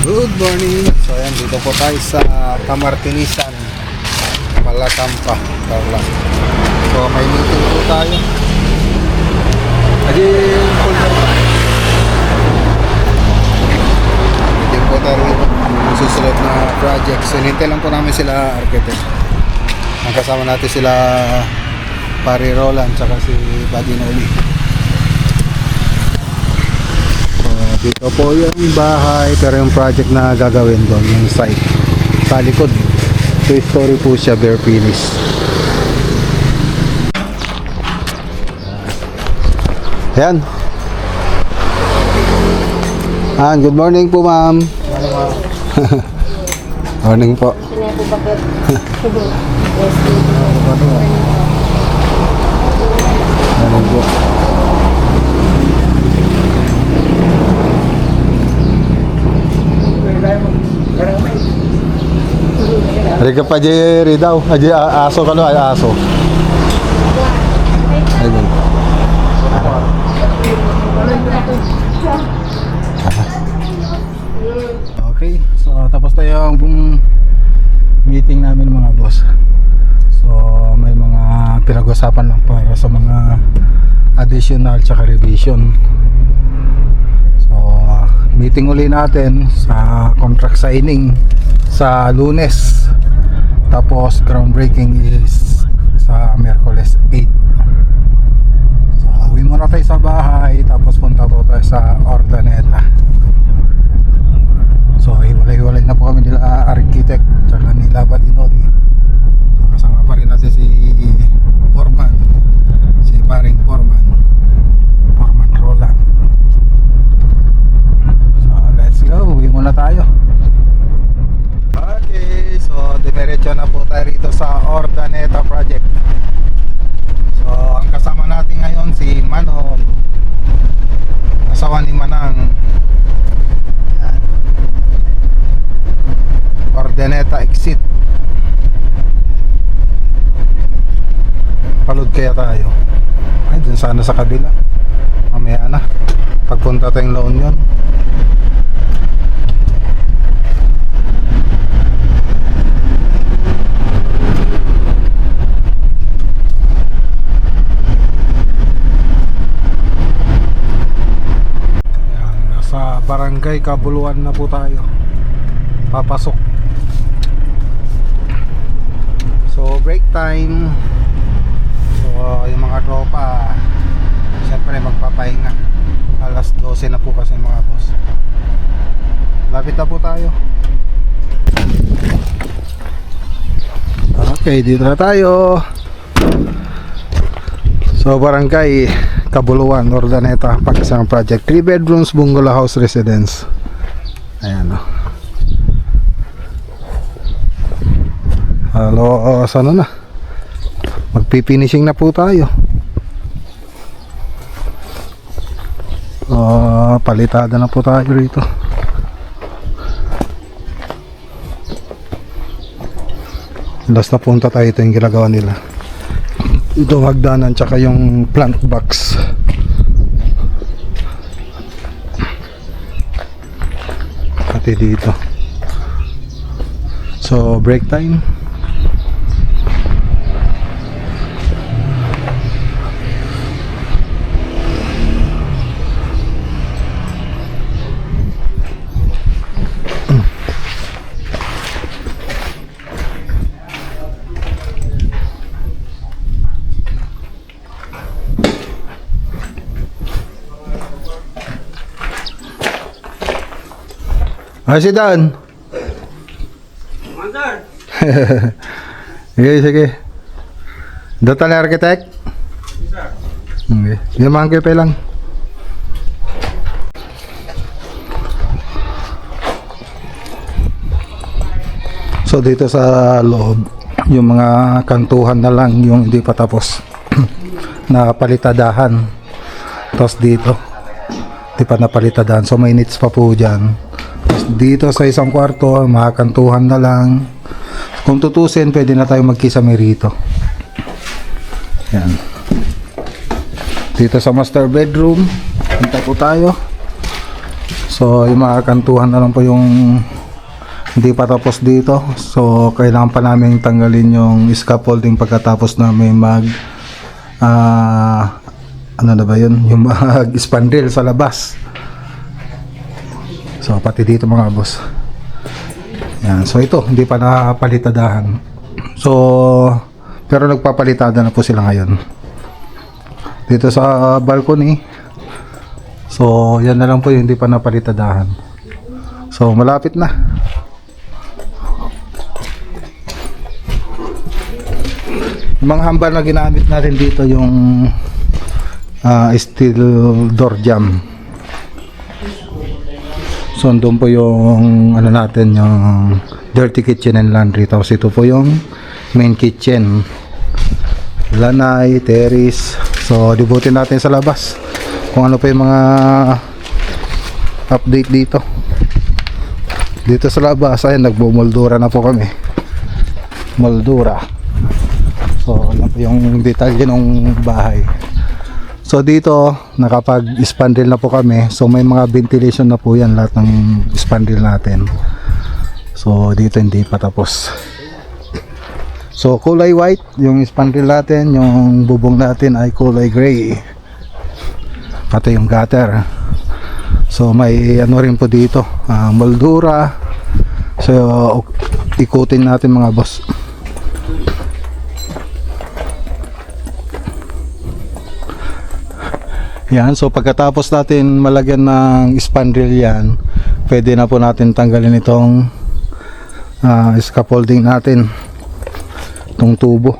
Good morning. So ayan, dito po tayo sa Camartinisan, Malatampa, Tarlac. So may meeting po tayo. Meeting po tayo rito. Susunod na project. So hinintay lang po namin sila architect. Ang kasama natin sila Pari Roland tsaka si Buddy Noli. Dito po yung bahay, pero yung project na gagawin doon, yung site sa likod, 2-story po siya, bare finish. Ayan. Good morning po, ma'am. Morning po. Morning po. Riga pa Jerry daw. Aso ka no, aso. Ayun. Okay, so tapos tayo ang meeting namin mga boss. So may mga pinag-usapan lang para sa mga additional tsaka revision. So meeting uli natin sa contract signing sa Lunes, tapos groundbreaking is sa Miyerkules 8. So uwi muna tayo sa bahay, tapos punta po tayo sa Urdaneta. So hiwalay-hiwalay na po kami nila architect tsaka nila Badinori. So kasama pa rin natin si Foreman, si paring Foreman Roland. So let's go, uwi muna tayo. Okay, so diretso na po tayo rito sa Urdaneta project. So ang kasama natin ngayon si Manong, asawa ni Manang. Yan. Urdaneta exit. Palud kaya tayo. Ay, dun sana sa kabila. Mamaya na, pagpunta tayong La Union. Barangay Kabuluan na po tayo papasok. So break time. So yung mga tropa siyempre magpapahinga. Alas 12 na po kasi mga boss. Lapit na po tayo. Okay, dito na tayo. So barangay Kabuluan, Urdaneta, Pakisang project, 3 bedrooms bungalow house residence. Ayan o. Halo, sana na magpifinishing na po tayo. Palitada na po tayo rito. Last na punta tayo, ito yung ginagawa nila. Ito hagdanan tsaka yung plant box. Pati dito. So break time. Ay, sit down. Sige. Data na architect? Okay. Yung mga kepe lang. So dito sa loob, yung mga kantuhan na lang yung hindi pa tapos. Napalitadahan. Tapos dito, hindi pa napalitadahan. So may needs pa po dyan. Dito sa isang kwarto, makakantuhan na lang. Kung tutusin, pwede na tayo magkisame rito. Yan. Dito sa master bedroom, punta po tayo. So yung mga kantuhan na lang po yung hindi pa tapos dito. So kailangan pa namin tanggalin yung scaffolding pagkatapos namin mag ano na ba yun, yung mag spandrel sa labas. So pati dito mga boss. Yan. So ito hindi pa napalitadahan. So pero nagpapalitada na po sila ngayon dito sa balcony. So yan na lang po yung hindi pa napalitadahan. So malapit na. Yung mga hambal na ginamit natin dito yung steel door jamb. So doon po yung ano natin, yung dirty kitchen and laundry. Tapos ito po yung main kitchen, lanay, terrace. So dibutin natin sa labas kung ano pa yung mga update dito. Dito sa labas ay nagbumoldura na po kami, moldura. So yan po yung detalye ng bahay. So dito nakapag-spandrel na po kami. So may mga ventilation na po yan lahat ng spandrel natin. So dito hindi pa tapos. So kulay white yung spandrel natin, yung bubong natin ay kulay gray. Pati yung gutter. So may ano rin po dito, moldura. So ikutin natin mga boss. Yan, so pagkatapos natin malagyan ng spandrel yan, pwede na po natin tanggalin itong scaffolding natin, itong tubo,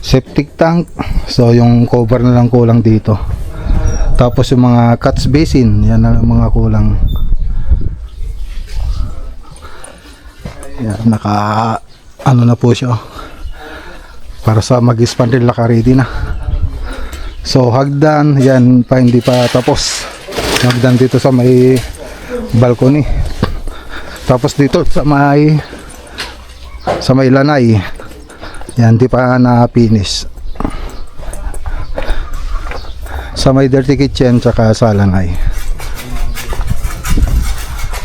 septic tank. So yung cover na lang kulang dito. Tapos yung mga catch basin, yan na lang mga kulang. Yan, naka ano na po siya para sa mag-spandrel, naka ready na. So hagdan, yan pa hindi pa tapos. Hagdan dito sa may balcony. Tapos dito sa may lanay, yan di pa na finish. Sa may dirty kitchen tsaka sa lanay.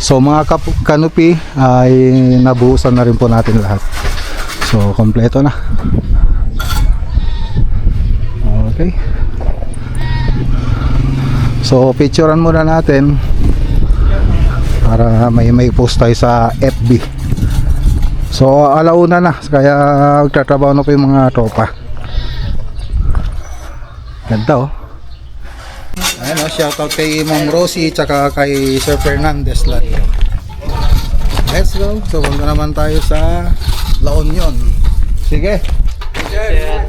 So mga canopy ay nabuhusan na rin po natin lahat. So kompleto na. Okay. So picturean muna natin para may post tayo sa FB. So alauna na, kaya magtatrabaho na po yung mga tropa. Ganda oh. Ayan oh, shoutout kay Ma'am Rosie tsaka kay Sir Fernandez lang. Let's go. So punta naman tayo sa La Union. Sige. Tayo.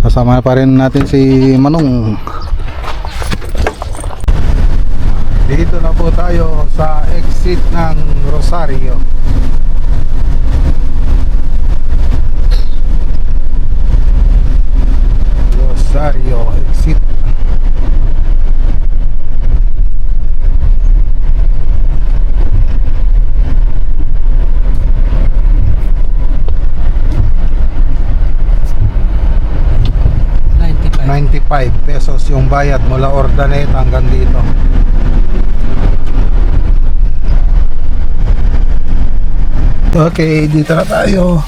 Kasama pa rin natin si Manong. Dito na po tayo sa exit ng Rosario. Rosario exit. ₱95 yung bayad mula Ordaneta hanggang dito. Okay, dito na tayo.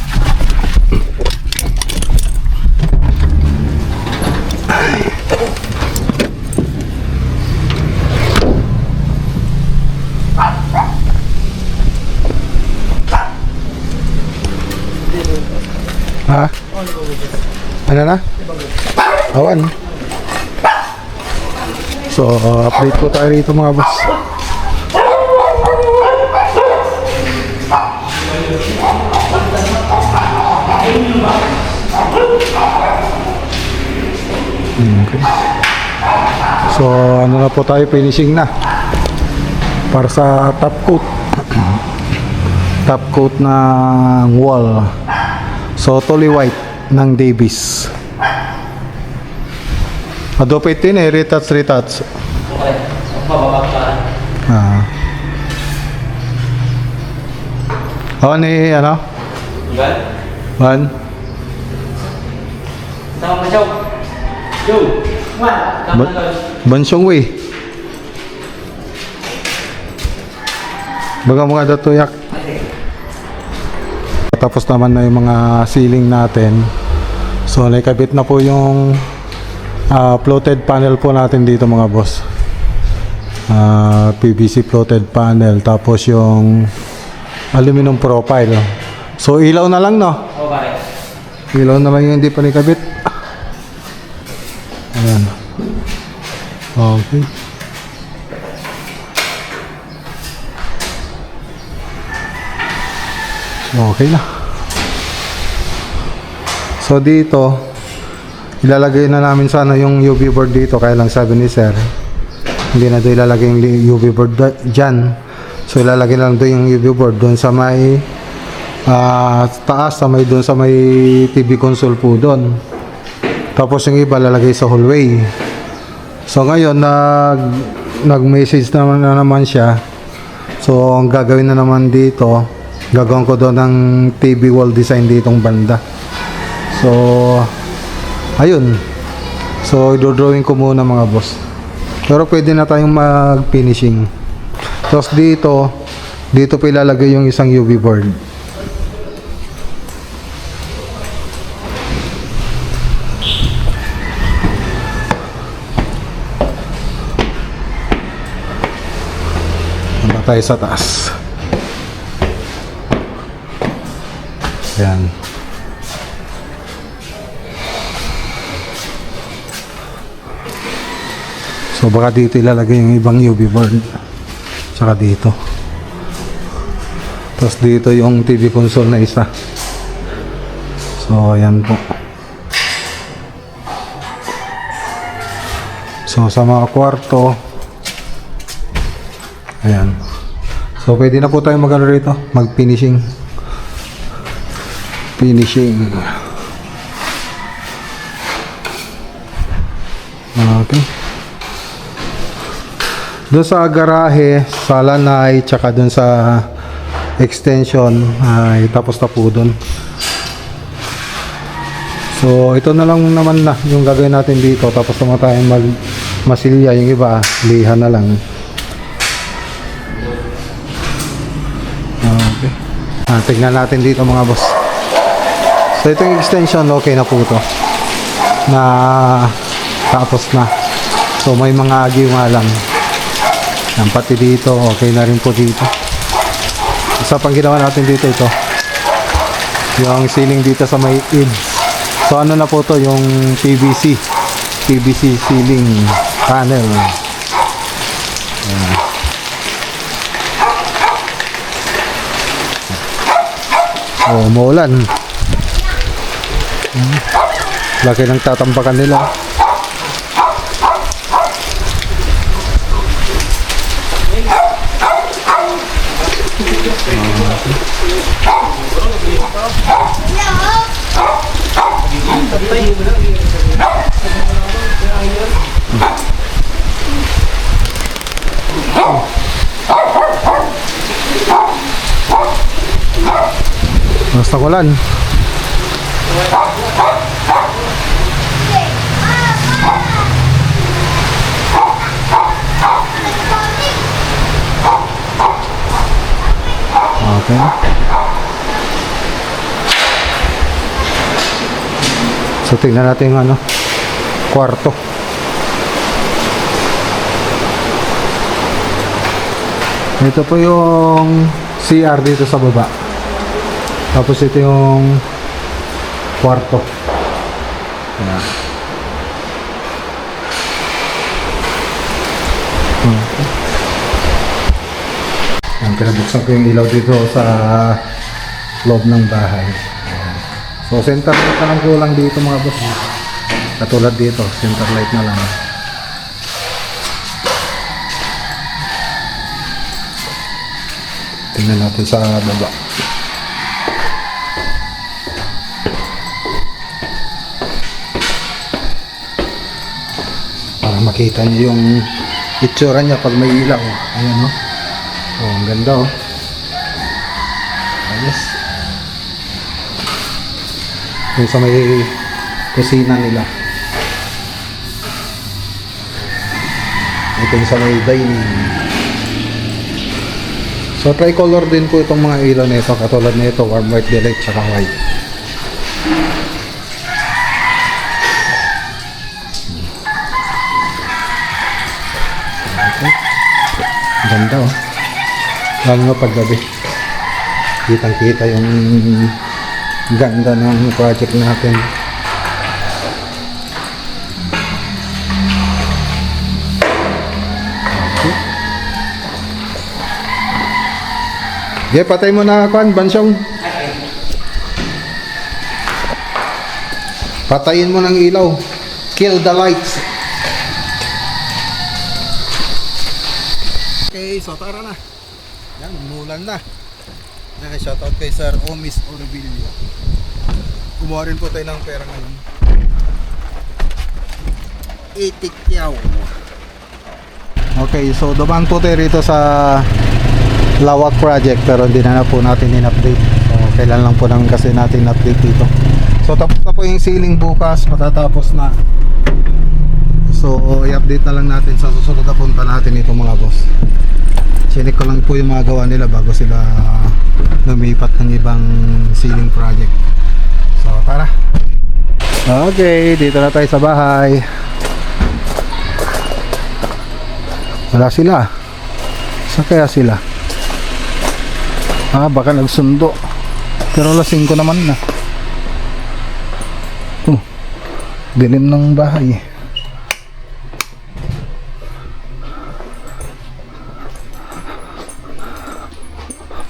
Ha? Ano na? Awan. So, update ko tayo rito mga boss. Okay. So, ano na po tayo, finishing na para sa top coat. Top coat ng wall. So, totally white ng Davis. Adopate din eh, retouch. Ako ni ano? One. Tama pa, Joe. Joe. Bansong Wei. Baga mga datuyak. Tapos naman na yung mga ceiling natin. So nakabit na po yung floated panel po natin dito mga boss. PVC floated panel, tapos yung aluminum profile. So ilaw na lang, no? Oo, pare. Ilaw na lang yung hindi pa nakabit. Ayan. Okay. Okay na. So dito ilalagay na namin sana yung UV board dito, kaya lang sabi ni sir hindi na doon ilalagay yung UV board dyan. So ilalagay na lang doon yung UV board doon sa may taas, sa may doon sa may TV console po doon. Tapos yung iba lalagay sa hallway. So ngayon nag-message na naman siya. So ang gagawin na naman dito, gagawin ko doon ng TV wall design ditong banda. So ayun. So i-drawing ko muna mga boss. Pero pwede na tayong mag-finishing. Tapos dito pa ilalagay yung isang UV board. Punta tayo sa taas. Ayan. So baka dito ilalagay yung ibang UV board. Tsaka dito. Tapos dito yung TV console na isa. So ayan po. So sa mga kwarto, ayan. So pwede na po tayo mag-ano rito, mag-finishing. Okay. Doon sa garahe, sa lanay, tsaka doon sa extension, ay tapos na po doon. So ito na lang naman na yung gagawin natin dito. Tapos naman tayo masilya, yung iba liha na lang. Okay. Tignan natin dito mga boss. So ito yung extension, okay na po to, na tapos na. So may mga agiw nga lang. Yan, pati dito, okay na rin po dito. Isa pang ginawa natin dito, ito yung ceiling dito sa may edge. So ano na po to, yung PVC ceiling panel. Yan. Oh, umuulan. Laki ng tatambakan nila. Basta kulan. Okay. So tingnan natin yung kwarto. Ito po yung CR dito sa baba. Tapos ito yung kwarto. Ayan. Okay. Ayan, pinabuksan ko yung ilaw dito sa loob ng bahay. Ayan. So center light na lang kulang dito mga boss. Katulad dito, center light na lang. Tingnan natin sa baba. Para makita niyo yung itsura niya pag may ilaw. Ayan, no? Oh, ang ganda, oh. Ayos. Yung sa may kusina nila. Ito yung sa may dining. So tricolor din po itong mga ilaw nito, katulad nito, warm white, violet, tsaka white. Okay. Ganda oh. Lalo na paggabi. Kitang kita yung ganda ng project natin. Okay, patay mo na kuan, Bansyong. Patayin mo ng ilaw. Kill the lights. Okay, so tara na. Yan, umulan na. Shoutout kay Sir Omis Orbilio. Kumuha rin po tayo ng pera ngayon. Itikyaw. Okay, so dumaan po tayo rito sa Lawak project pero hindi na po natin in-update. So kailan lang po namin kasi natin update dito. So tapos na po yung ceiling bukas, matatapos na. So i-update na lang natin sa susunod na punta natin ito mga boss. Chinik ko lang po yung mga gawa nila bago sila lumipat ng ibang ceiling project. So tara. Okay, dito na tayo sa bahay. Wala sila. Saan kaya sila? Baka nagsundo. Pero lasing ko naman na. Dilim ng bahay.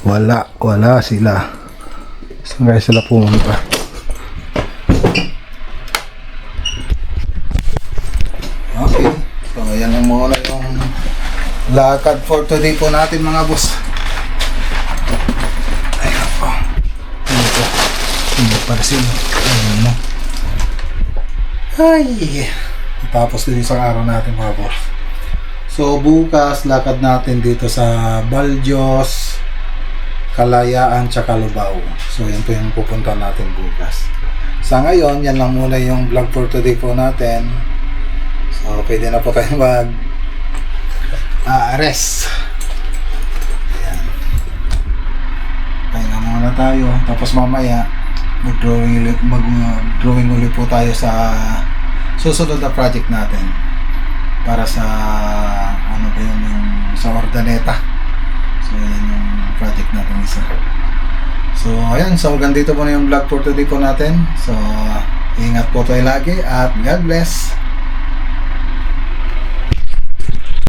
Wala sila. Saan kaya sila pumunta? Okay. So yan lang muna yung lakad for today po natin mga boss. Para sila. Ayun mo. Ay! Tapos din isang araw natin mga boss. So bukas lakad natin dito sa Baljos, Kalayaan, tsaka Lubao. So yan po yung pupuntahan natin bukas. Sa ngayon, yan lang muna yung vlog for today po natin. So pwede na po tayo mag rest. Ayan. Pahinga muna tayo. Tapos mamaya mag-drawing ulit po tayo sa susunod na project natin para sa ano ba yun, yung sa Ordaneta. So yan yung project natin isa. So ayan, so ganito po na yung vlog for today po natin. So ingat po tayo lagi at God bless.